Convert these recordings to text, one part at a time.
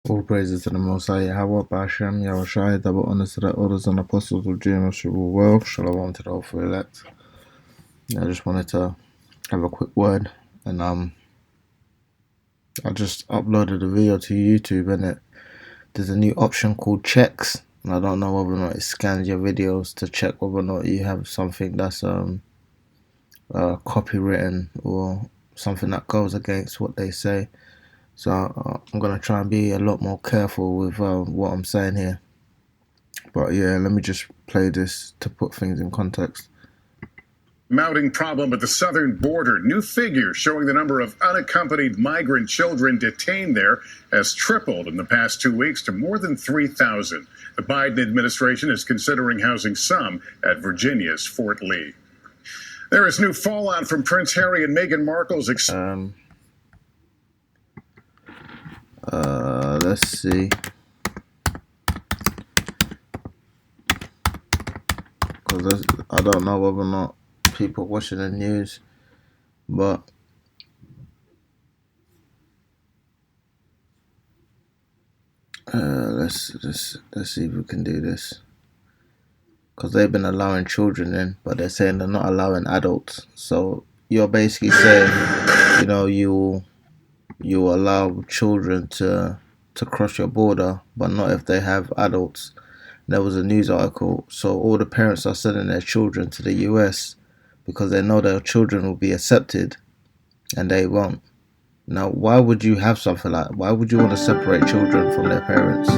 All praises to the Most High Yahweh, Ba'ashem, Yahushai, double honors to the elders and apostles of Jesus who rule well. Shalom to the hopeful elect. I just wanted to have a quick word, and I just uploaded a video to YouTube, and there's a new option called checks, and I don't know whether or not it scans your videos to check whether or not you have something that's copywritten or something that goes against what they say. So I'm gonna try and be a lot more careful with what I'm saying here. But yeah, let me just play this to put things in context. Mounting problem at the southern border. New figures showing the number of unaccompanied migrant children detained there has tripled in the past 2 weeks to more than 3,000. The Biden administration is considering housing some at Virginia's Fort Lee. There is new fallout from Prince Harry and Meghan Markle's let's see. Because I don't know whether or not people watching the news, but let's see if we can do this. Because they've been allowing children in, but they're saying they're not allowing adults. So you're basically saying, you allow children to cross your border, but not if they have adults. There was a news article, so all the parents are sending their children to the US because they know their children will be accepted, and they won't. Now, why would you have something like that? Why would you want to separate children from their parents?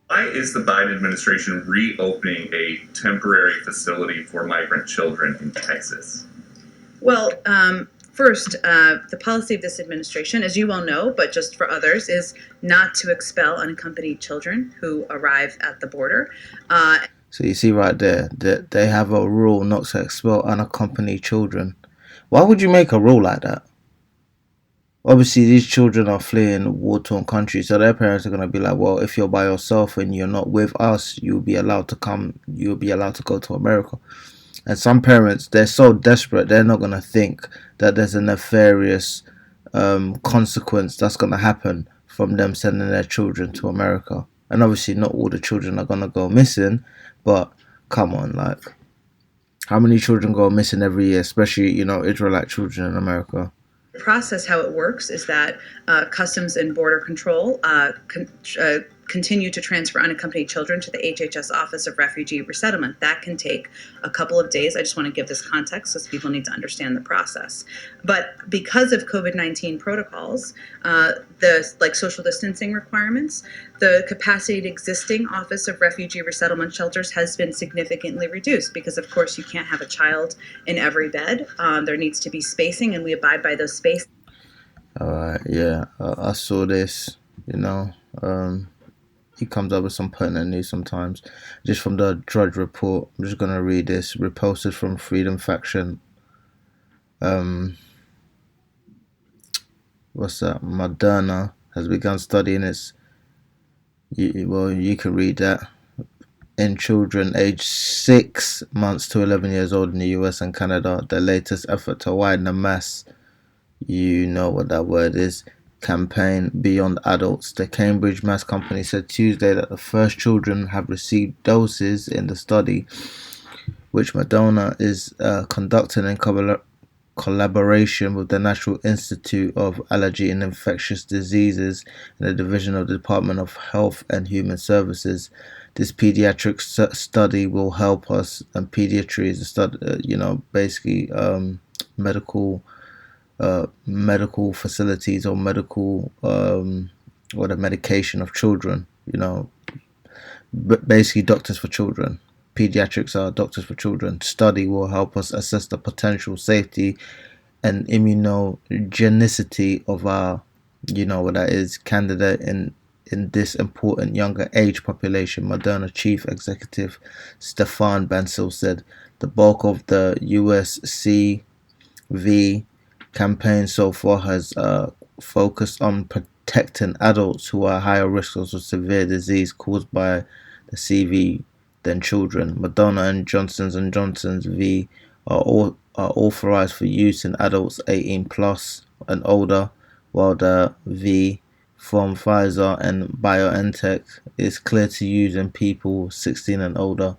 Why is the Biden administration reopening a temporary facility for migrant children in Texas? Well, first, the policy of this administration, as you well know, but just for others, is not to expel unaccompanied children who arrive at the border. So you see right there that they have a rule not to expel unaccompanied children. Why would you make a rule like that? Obviously, these children are fleeing war-torn countries, so their parents are going to be like, well, if you're by yourself and you're not with us, you'll be allowed to go to America. And some parents, they're so desperate, they're not going to think that there's a nefarious consequence that's going to happen from them sending their children to America. And obviously, not all the children are going to go missing, but come on, like, how many children go missing every year, especially, Israelite children in America? Process, how it works is that Customs and Border Control continue to transfer unaccompanied children to the HHS Office of Refugee Resettlement. That can take a couple of days. I just want to give this context because people need to understand the process. But because of COVID-19 protocols, the social distancing requirements, the capacity of existing Office of Refugee Resettlement shelters has been significantly reduced because, of course, you can't have a child in every bed. There needs to be spacing, and we abide by those spaces. All right, yeah, I saw this, he comes up with some pertinent news sometimes. Just from the Drudge Report, I'm just going to read this. Reposted from Freedom Faction. What's that? Moderna has begun studying its... you can read that. In children aged 6 months to 11 years old in the US and Canada, the latest effort to widen the mass, you know what that word is, campaign beyond adults. The Cambridge Mass Company said Tuesday that the first children have received doses in the study, which Moderna is conducting in collaboration with the National Institute of Allergy and Infectious Diseases and the Division of the Department of Health and Human Services. This pediatric study will help us, and pediatry is a study, basically medical facilities or medical or the medication of children, basically doctors for children. Pediatrics are doctors for children. Study will help us assess the potential safety and immunogenicity of our, what that is, candidate in this important younger age population. Moderna Chief Executive Stefan Bancel said the bulk of the USCV campaign so far has focused on protecting adults who are higher risk of severe disease caused by the CV than children. Moderna and Johnson & Johnson's V are authorized for use in adults 18 plus and older, while the V from Pfizer and BioNTech is clear to use in people 16 and older.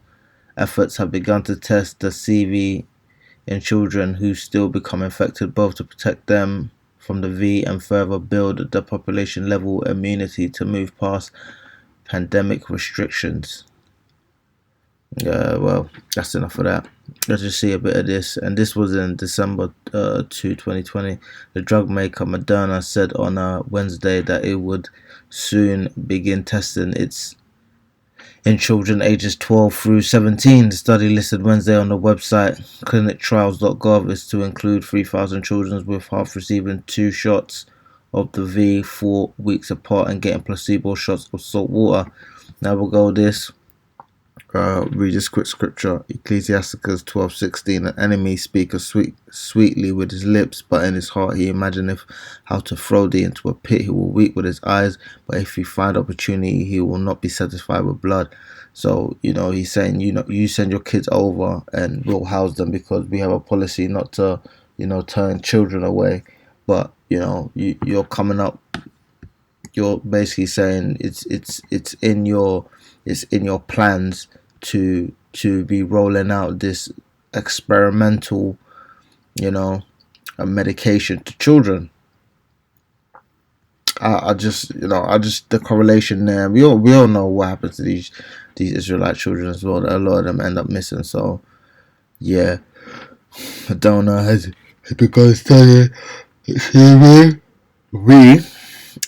Efforts have begun to test the CV in children who still become infected, both to protect them from the V and further build the population level immunity to move past pandemic restrictions. Well, that's enough of that. Let's just see a bit of this. And this was in December 2020. The drug maker Moderna said on Wednesday that it would soon begin testing its in children ages 12 through 17. The study listed Wednesday on the website clinicaltrials.gov is to include 3,000 children with half receiving 2 shots of the V 4 weeks apart and getting placebo shots of salt water. Now we'll go this. Read this quick scripture. Ecclesiasticus 12:16. An enemy speaketh sweetly with his lips, but in his heart he imagineth how to throw thee into a pit. He will weep with his eyes, but if he find opportunity, he will not be satisfied with blood. So, he's saying, you send your kids over and we'll house them because we have a policy not to, turn children away. But, you're coming up, you're basically saying it's in your plans to be rolling out this experimental, a medication to children. I just the correlation there. We all know what happens to these Israelite children as well. A lot of them end up missing. So yeah, Madonna has begun studying. We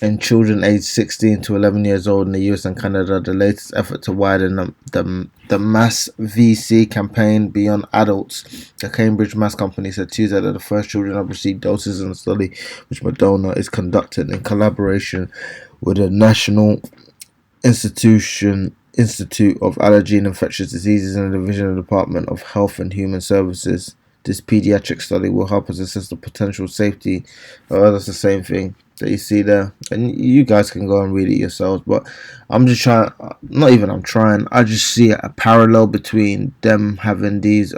in children aged 16 to 11 years old in the US and Canada, the latest effort to widen the mass VC campaign beyond adults. The Cambridge Mass Company said Tuesday that the first children have received doses in a study which Moderna is conducting in collaboration with the National Institute of Allergy and Infectious Diseases and the Division of the Department of Health and Human Services. This pediatric study will help us assess the potential safety. That's the same thing that you see there, and you guys can go and read it yourselves, but I'm just trying, not even I'm trying, I just see a parallel between them having these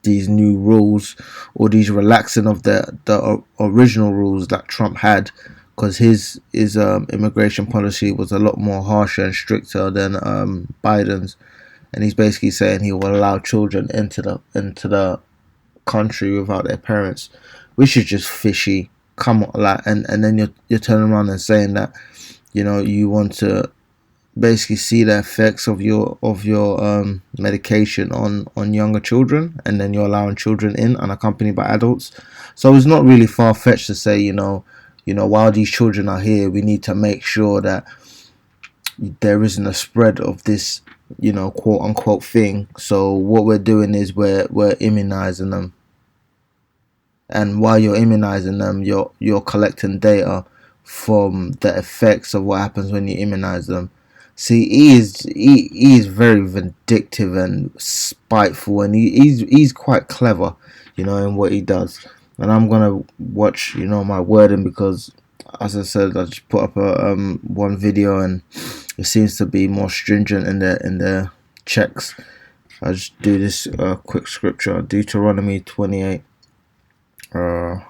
new rules, or these relaxing of the original rules that Trump had, because his immigration policy was a lot more harsher and stricter than Biden's, and he's basically saying he will allow children into the country without their parents, which is just fishy. Come on, like, and then you're turning around and saying that you want to basically see the effects of your medication on younger children, and then you're allowing children in unaccompanied by adults. So it's not really far-fetched to say while these children are here, we need to make sure that there isn't a spread of this quote unquote thing. So what we're doing is we're immunizing them. And while you're immunizing them, you're collecting data from the effects of what happens when you immunize them. See, he is very vindictive and spiteful, and he's quite clever, in what he does. And I'm gonna watch, my wording, because, as I said, I just put up a one video, and it seems to be more stringent in their checks. I'll just do this quick scripture, Deuteronomy 28. I'm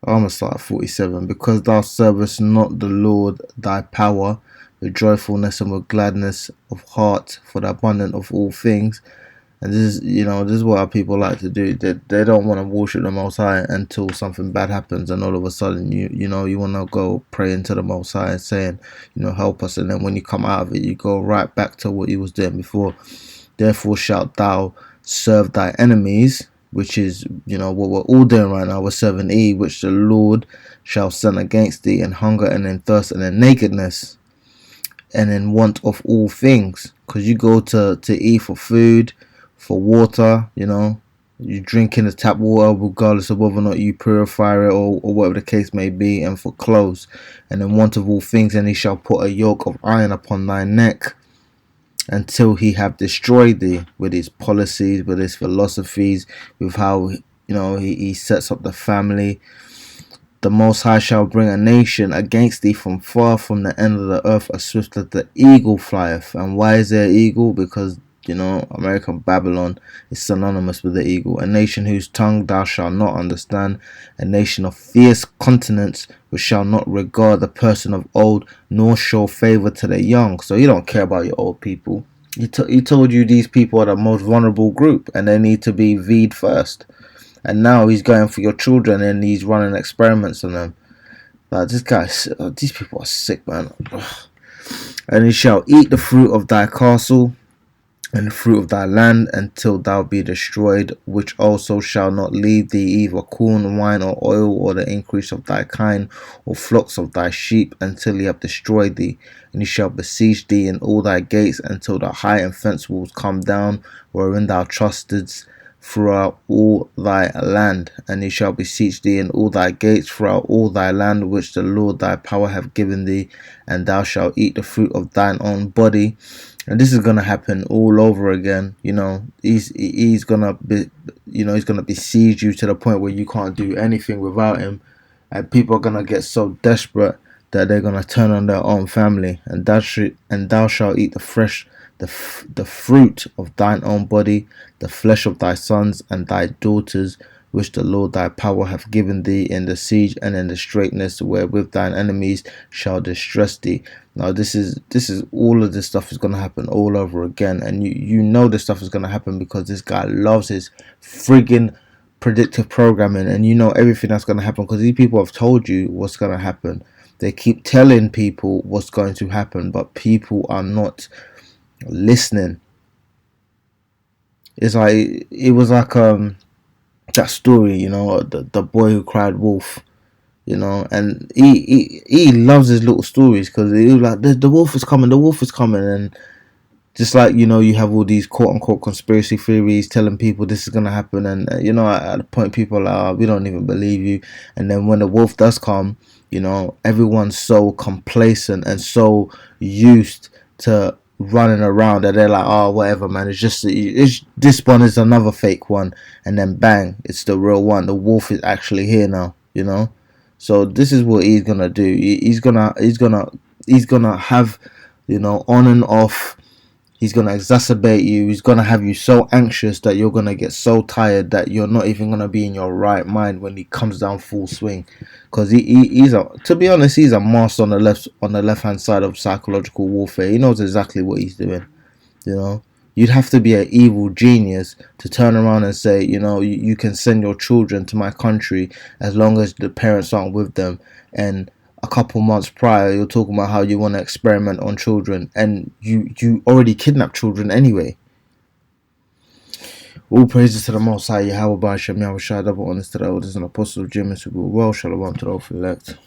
gonna start at 47. Because thou servest not the Lord thy power with joyfulness and with gladness of heart for the abundance of all things. And this is what our people like to do. They don't want to worship the Most High until something bad happens, and all of a sudden you want to go praying to the Most High and saying, help us. And then when you come out of it, you go right back to what you was doing before. Therefore shalt thou serve thy enemies, which is what we're all doing right now. We're serving which the Lord shall send against thee, in hunger and in thirst and in nakedness and in want of all things. Because you go to for food, for water, you drink in the tap water regardless of whether or not you purify it, or whatever the case may be, and for clothes, and in want of all things. And he shall put a yoke of iron upon thy neck, until he have destroyed thee, with his policies, with his philosophies, with how he sets up the family. The Most High shall bring a nation against thee from far, from the end of the earth, as swift as the eagle flieth. And why is there an eagle? Because American Babylon is synonymous with the eagle. A nation whose tongue thou shalt not understand, a nation of fierce continence which shall not regard the person of old, nor show favor to the young. So you don't care about your old people. He told you these people are the most vulnerable group and they need to be V'd first. And now he's going for your children and he's running experiments on them. Like, these people are sick, man. Ugh. And he shall eat the fruit of thy castle and the fruit of thy land until thou be destroyed, which also shall not leave thee either corn, wine, or oil, or the increase of thy kine, or flocks of thy sheep, until he have destroyed thee. And he shall besiege thee in all thy gates until the high and fence walls come down, wherein thou trustedst throughout all thy land. And he shall beseech thee in all thy gates throughout all thy land, which the Lord thy power hath given thee, and thou shalt eat the fruit of thine own body. And this is gonna happen all over again. He's gonna besiege you to the point where you can't do anything without him, and people are gonna get so desperate that they're gonna turn on their own family. And thou shalt eat the fruit of thine own body, the flesh of thy sons and thy daughters, which the Lord thy power hath given thee in the siege and in the straitness wherewith thine enemies shall distress thee. Now this is all of this stuff is gonna happen all over again, and you know this stuff is gonna happen because this guy loves his friggin' predictive programming, and you know everything that's gonna happen because these people have told you what's gonna happen. They keep telling people what's going to happen, but people are not listening. It was like that story, the boy who cried wolf, and he loves his little stories because he was like the wolf is coming, and just like you have all these quote unquote conspiracy theories telling people this is gonna happen, and at the point people are like, oh, we don't even believe you, and then when the wolf does come, everyone's so complacent and so used to running around that they're like, oh, whatever, man, it's this one is another fake one, and then bang, it's the real one. The wolf is actually here now. So this is what he's gonna do. He's gonna have, on and off. He's gonna exacerbate you. He's gonna have you so anxious that you're gonna get so tired that you're not even gonna be in your right mind when he comes down full swing. Because to be honest, he's a master on the left hand side of psychological warfare. He knows exactly what he's doing. You'd have to be an evil genius to turn around and say, you can send your children to my country as long as the parents aren't with them, and a couple months prior you're talking about how you want to experiment on children, and you already kidnapped children anyway. All praises to the Most High Yahweh Ba'ashem Yahweh Shai, double honest to the elders and apostles of Jim, and well, shalom to the elect.